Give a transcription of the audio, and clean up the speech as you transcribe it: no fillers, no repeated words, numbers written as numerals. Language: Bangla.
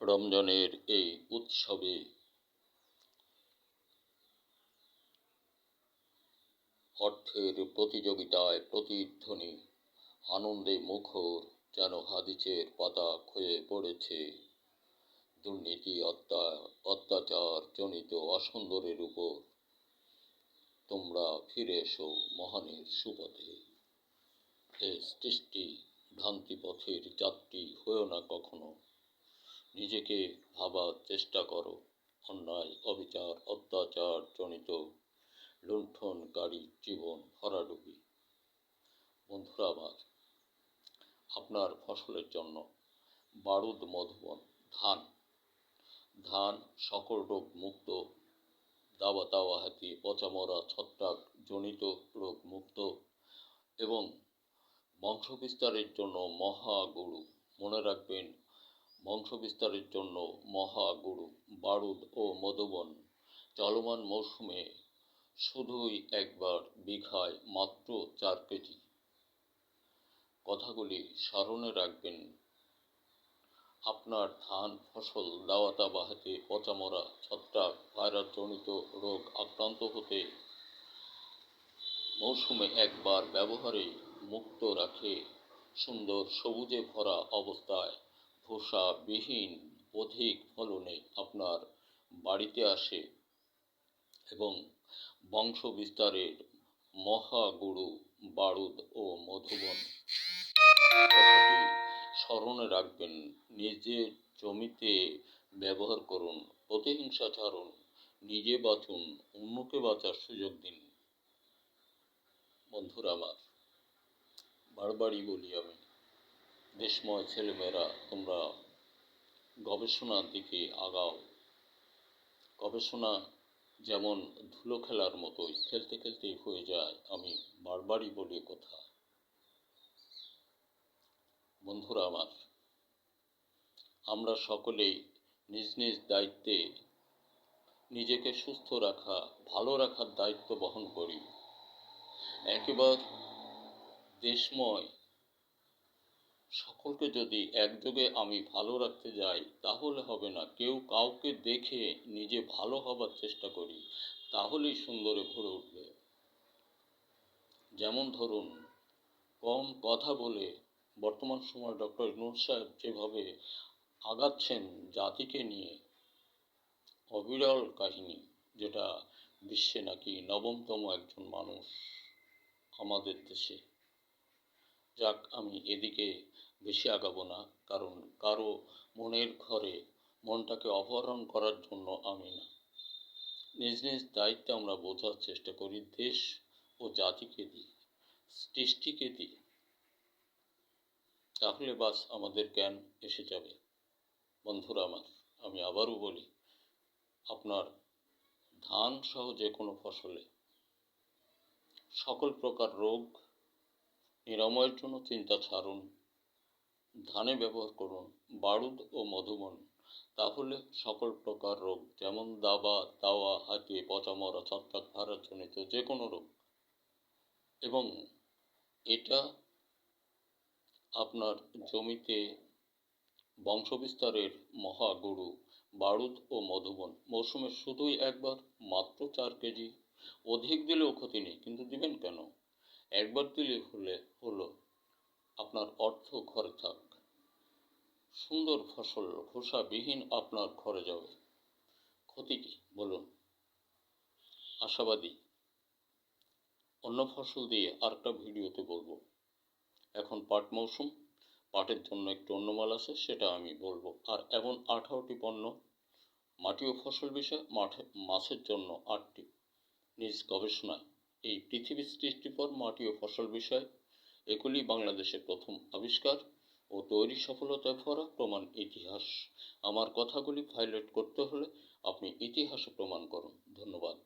রমজানের এই উৎসবে অর্থের প্রতিযোগিতায় প্রতিধ্বনি, আনন্দে মুখর যেন হাদিসের পাতা ক্ষয়ে পড়েছে দুর্নীতি অত্যাচার জনিত অসুন্দরের উপর। তোমরা ফিরে এসো মহানের সুপথে। হে সৃষ্টি ভ্রান্তি পথের যাত্রী হয়েও না কখনো। নিজেকে ভাবার চেষ্টা করো। অন্যায় অবিচার অত্যাচার জনিত লুণ্ঠনকারী জীবন ভরাডুবি। বন্ধুরা আমার, আপনার ফসলের জন্য বারুদ মধুবন ধান সকল রোগ মুক্ত, দাওয়া তাওয়া হাতি পচামরা ছত্রাক জনিত রোগ মুক্ত এবং বংশবিস্তারের জন্য মহাগুরু। মনে রাখবেন, বংশবিস্তারের জন্য মহাগুরু বারুদ ও মধুবন চলমান মৌসুমে শুধুই একবার বিঘায় মাত্র 4 কেজি। কথাগুলি স্মরণে রাখবেন। আপনার ধান ফসল দাওয়াতা বাহাতে পচামরা ছত্রাক ভাইরাস জনিত রোগ আক্রান্ত হতে মৌসুমে একবার ব্যবহারে মুক্ত রাখে সুন্দর সবুজে ভরা অবস্থায় ভূষাবিহীন অধিক ফলনে আপনার বাড়িতে আসে এবং বংশ বিস্তারের মহাগুরু বারুদ ও মধুবন কথাটি স্মরণে রাখবেন। নিজের জমিতে ব্যবহার করুন, প্রতিহিংসা ছাড়ুন, নিজে বাঁচুন, অন্যকে বাঁচার সুযোগ দিন। বন্ধুরা আমার, বারবারই বলি আমি, দেশময় ছেলেমেয়েরা তোমরা গবেষণার দিকে আগাও। গবেষণা যেমন ধুলো খেলার মতোই খেলতে খেলতেই হয়ে যায়, আমি বারবারই বলি কথা। বন্ধুরা আমার, আমরা সকলেই নিজ নিজ দায়িত্বে নিজেকে সুস্থ রাখা, ভালো রাখার দায়িত্ব বহন করি। একেবারে দেশময় সকলকে যদি একযোগে আমি ভালো রাখতে যাই তাহলে হবে না। কেউ কাউকে দেখে নিজে ভালো হবার চেষ্টা করি, তাহলেই সুন্দরে ভরে উঠবে। যেমন ধরুন, কম কথা বলে বর্তমান সময় ডক্টর ইউনূস সাহেব যেভাবে আগাচ্ছেন জাতিকে নিয়ে, অবিরল কাহিনী, যেটা বিশ্বে নাকি নবমতম একজন মানুষ আমাদের দেশে। যাক, আমি এদিকে বেশি আগাবো না, কারণ কারো মনের ঘরে মনটাকে অপহরণ করার জন্য আমি না। নিজ নিজ দায়িত্বে আমরা বোঝার চেষ্টা করি, দেশ ও জাতিকে দিই, সৃষ্টিকে দিই, তাহলে বাস আমাদের জ্ঞান এসে যাবে। বন্ধুরা আমার, আমি আবারও বলি, আপনার ধান সহ যে কোনো ফসলে সকল প্রকার রোগ নিরাময়ের জন্য চিন্তা ছাড়ুন, ধানে ব্যবহার করুন বারুদ ও মধুবন। তাহলে সকল প্রকার রোগ, যেমন তাওয়া হাতি পচামরা ছত্রাক ভাইরাস জনিত যে কোনো রোগ, এবং এটা আপনার জমিতে বংশবিস্তারের মহাগুরু বারুদ ও মধুবন মৌসুমে শুধুই একবার মাত্র 4 কেজি। অধিক দিলেও ক্ষতি নেই, কিন্তু দিবেন কেন? একবার দিলে হলো আপনার অর্থ ঘরে থাক, সুন্দর ফসল খোসাবিহীন আপনার ঘরে যাবে। ক্ষতি কি বলুন? আশাবাদী অন্য ফসল দিয়ে আরেকটা ভিডিওতে বলবো। এখন পাট মৌসুম, পাটের জন্য একটু অন্য মাল আছে, সেটা আমি বলবো। আর এমন 18টি পণ্য মাটি ও ফসল বিষয়, মাছের জন্য 8টি। নিজ গবেষণায় এই পৃথিবীর সৃষ্টির পর মাটি ও ফসল বিষয়, এগুলি বাংলাদেশের প্রথম আবিষ্কার ও তৈরি সফলতায় ভরা প্রমাণ ইতিহাস। আমার কথাগুলি হাইলাইট করতে হলে আপনি ইতিহাসে প্রমাণ করুন। ধন্যবাদ।